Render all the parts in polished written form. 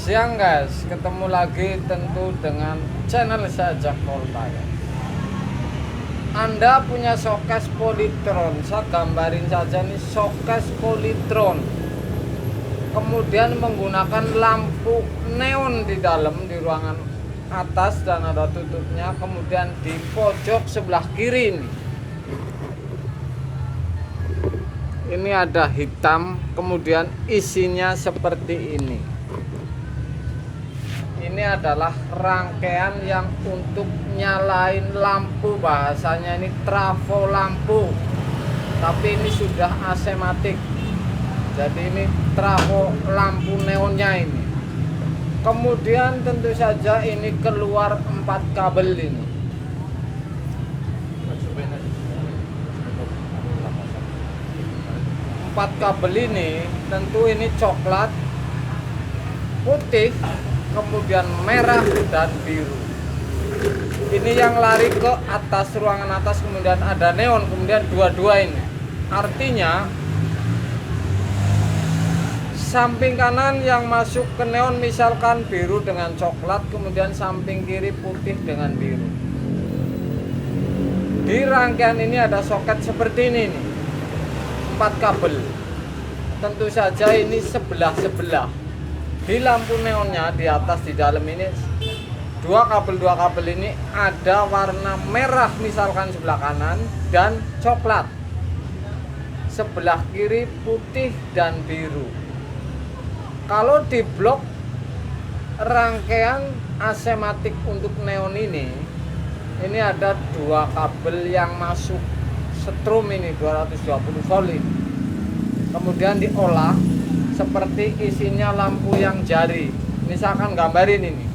Siang guys, ketemu lagi tentu dengan channel saya Jack Volta ya. Anda punya showcase polytron, saya gambarin saja nih showcase polytron. Kemudian menggunakan lampu neon di dalam di ruangan atas dan ada tutupnya. Kemudian di pojok sebelah kiri ini ada hitam, kemudian isinya seperti ini. Ini adalah rangkaian yang untuk nyalain lampu, bahasanya ini trafo lampu, tapi ini sudah asematik. Jadi ini trafo lampu neonnya ini. Kemudian tentu saja ini keluar 4 kabel ini. Empat kabel ini tentu ini coklat, putih, kemudian merah dan biru. Ini yang lari ke atas, ruangan atas, kemudian ada neon, kemudian dua-dua ini. Artinya samping kanan yang masuk ke neon misalkan biru dengan coklat, kemudian samping kiri putih dengan biru. Di rangkaian ini ada soket seperti ini nih. 4 kabel. Tentu saja ini sebelah-sebelah. Di lampu neonnya di atas di dalam ini dua kabel ini ada warna merah misalkan sebelah kanan dan coklat. Sebelah kiri putih dan biru. Kalau di blok rangkaian asematik untuk neon ini ada 2 kabel yang masuk setrum ini 220 volt ini. Kemudian diolah seperti isinya lampu yang jari. Misalkan gambarin ini.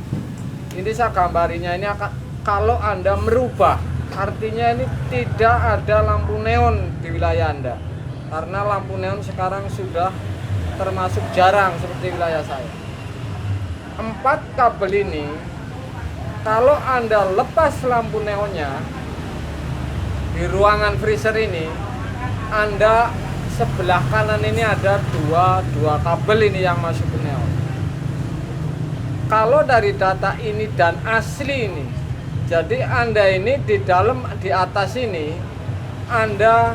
Ini saya gambarinya ini akan kalau Anda merubah, artinya ini tidak ada lampu neon di wilayah Anda. Karena lampu neon sekarang sudah termasuk jarang seperti wilayah saya. 4 kabel ini kalau Anda lepas lampu neonnya di ruangan freezer ini, Anda sebelah kanan ini ada dua kabel ini yang masuk ke neon. Kalau dari data ini dan asli ini, jadi Anda ini di dalam di atas ini Anda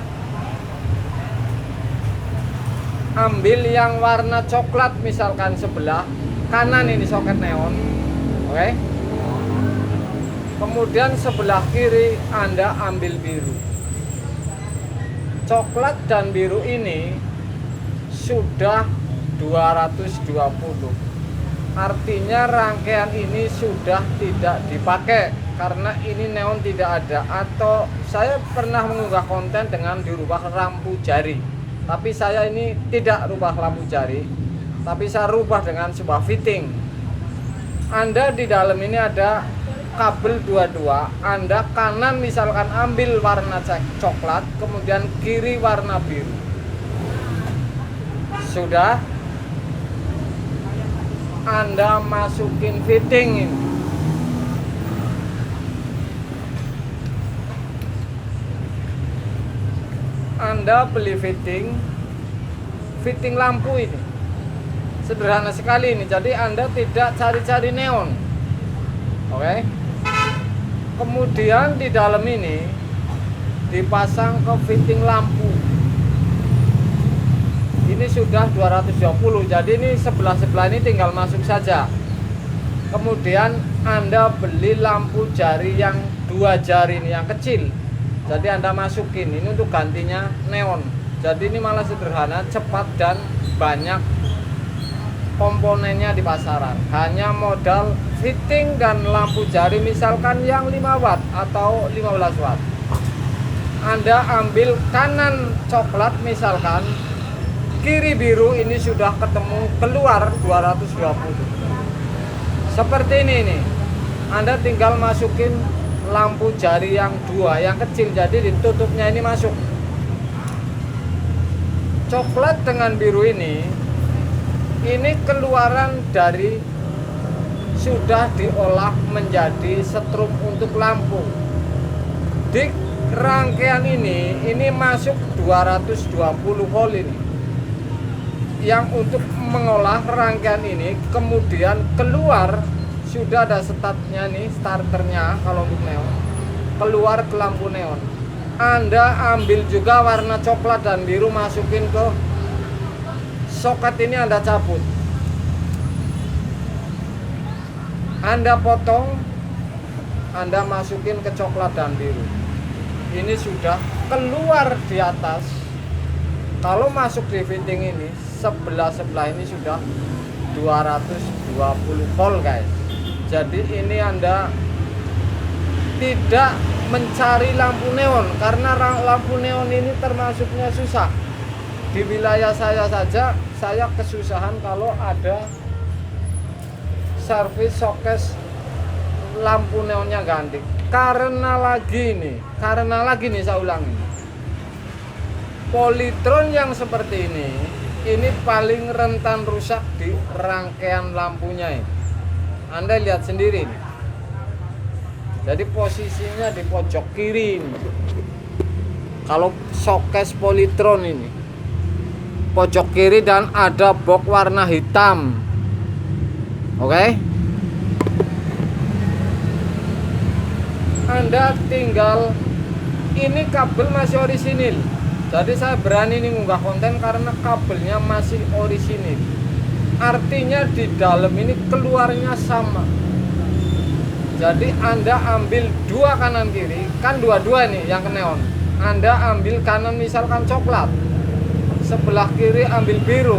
ambil yang warna coklat misalkan sebelah kanan ini soket neon, oke? Kemudian sebelah kiri Anda ambil biru. Coklat dan biru ini sudah 220. Artinya rangkaian ini sudah tidak dipakai karena ini neon tidak ada. Atau saya pernah mengunggah konten dengan dirubah lampu jari, tapi saya ini tidak rubah lampu jari, tapi saya rubah dengan sebuah fitting. Anda di dalam ini ada kabel dua-dua, Anda kanan misalkan ambil warna coklat, kemudian kiri warna biru. Sudah Anda masukin fitting ini. Anda beli fitting lampu ini. Sederhana sekali ini. Jadi Anda tidak cari-cari neon. Oke. Kemudian di dalam ini dipasang ke fitting lampu. Ini sudah 220. Jadi ini sebelah-sebelah ini tinggal masuk saja. Kemudian Anda beli lampu jari yang 2 jari ini yang kecil. Jadi Anda masukin ini untuk gantinya neon. Jadi ini malah sederhana, cepat dan banyak komponennya di pasaran. Hanya modal fitting dan lampu jari misalkan yang 5 watt atau 15 watt. Anda ambil kanan coklat misalkan, kiri biru, ini sudah ketemu keluar 220. Seperti ini nih. Anda tinggal masukin lampu jari yang 2 yang kecil, jadi ditutupnya ini masuk. Coklat dengan biru ini keluaran dari sudah diolah menjadi setrum untuk lampu. Di rangkaian ini masuk 220 volt ini. Yang untuk mengolah rangkaian ini, kemudian keluar sudah ada startnya nih, starternya kalau untuk neon, keluar ke lampu neon. Anda ambil juga warna coklat dan biru, masukin ke soket ini, Anda cabut, Anda potong, Anda masukin ke coklat dan biru. Ini sudah keluar di atas. Kalau masuk di fitting ini, sebelah ini sudah 220 volt guys. Jadi ini Anda tidak mencari lampu neon, karena lampu neon ini termasuknya susah. Di wilayah saya saja saya kesusahan kalau ada servis showcase lampu neonnya ganti. Karena lagi nih saya ulangi, polytron yang seperti ini paling rentan rusak di rangkaian lampunya ini. Anda lihat sendiri nih. Jadi posisinya di pojok kiri ini. Kalau showcase polytron ini pojok kiri dan ada box warna hitam. Oke? Anda tinggal, ini kabel masih orisinil. Jadi saya berani nih ngunggah konten karena kabelnya masih orisinil. Artinya di dalam ini keluarnya sama. Jadi Anda ambil dua kanan kiri, kan dua-dua nih yang ke neon. Anda ambil kanan misalkan coklat, sebelah kiri ambil biru.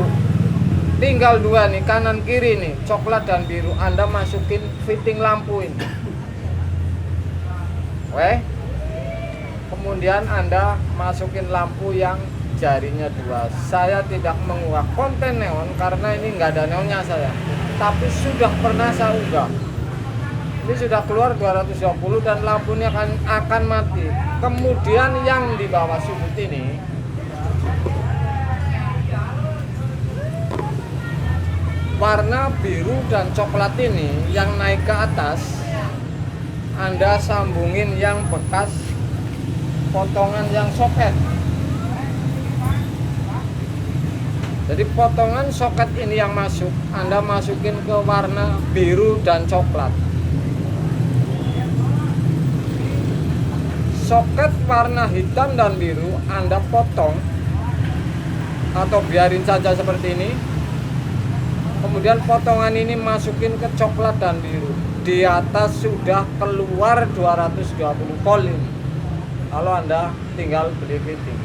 Tinggal dua nih, kanan kiri nih, coklat dan biru. Anda masukin fitting lampu ini. Oke. Kemudian Anda masukin lampu yang jarinya dua. Saya tidak mengunggah konten neon karena ini nggak ada neonnya saya. Tapi sudah pernah saya unggah. Ini sudah keluar 220 dan lampunya akan mati. Kemudian yang di bawah sudut ini, warna biru dan coklat ini yang naik ke atas, Anda sambungin yang bekas potongan yang soket. Jadi potongan soket ini yang masuk, Anda masukin ke warna biru dan coklat. Soket warna hitam dan biru Anda potong atau biarin saja seperti ini. Kemudian potongan ini masukin ke coklat dan biru. Di atas sudah keluar 220 volt ini. Kalau Anda tinggal beli fitting.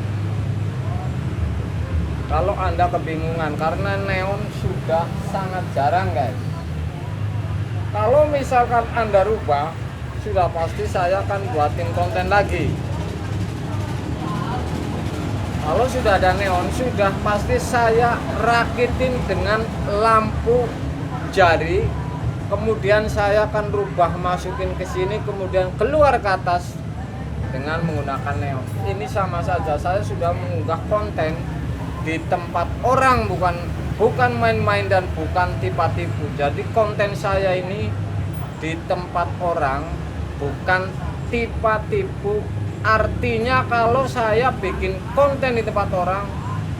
Kalau Anda kebingungan karena neon sudah sangat jarang guys. Kalau misalkan Anda rubah, sudah pasti saya akan buatin konten lagi. Kalau sudah ada neon, sudah pasti saya rakitin dengan lampu jari. Kemudian saya akan rubah, masukin ke sini, kemudian keluar ke atas dengan menggunakan neon. Ini sama saja, saya sudah mengunggah konten di tempat orang, bukan main-main dan bukan tipu-tipu. Jadi konten saya ini di tempat orang, bukan tipu-tipu. Artinya kalau saya bikin konten di tempat orang,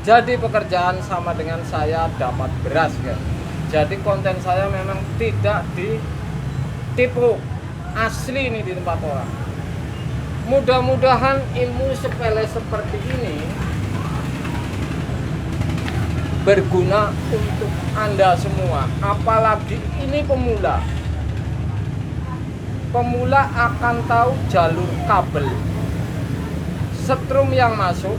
jadi pekerjaan sama dengan saya dapat beras guys. Jadi konten saya memang tidak ditipu, asli ini di tempat orang. Mudah-mudahan ilmu sepele seperti ini berguna untuk Anda semua. Apalagi ini pemula. Pemula akan tahu jalur kabel, setrum yang masuk,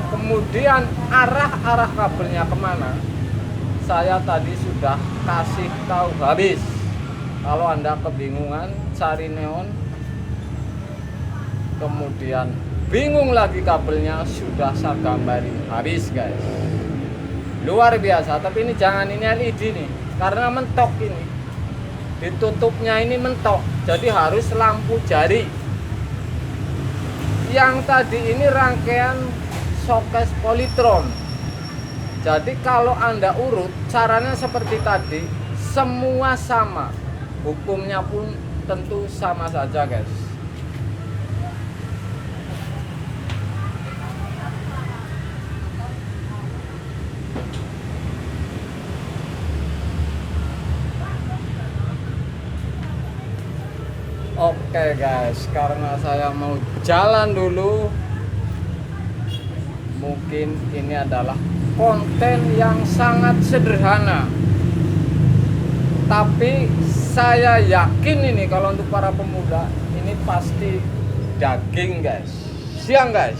kemudian arah kabelnya kemana. Saya tadi sudah kasih tahu habis. Kalau Anda kebingungan cari neon, kemudian bingung lagi kabelnya, sudah saya gambarin habis guys. Luar biasa. Tapi ini jangan ini LED nih, karena mentok ini. Ditutupnya ini mentok, jadi harus lampu jari. Yang tadi ini rangkaian showcase polytron. Jadi kalau Anda urut caranya seperti tadi, semua sama. Hukumnya pun tentu sama saja guys. Oke guys, karena saya mau jalan dulu, mungkin ini adalah konten yang sangat sederhana, tapi saya yakin ini kalau untuk para pemuda ini pasti daging guys. Siang guys.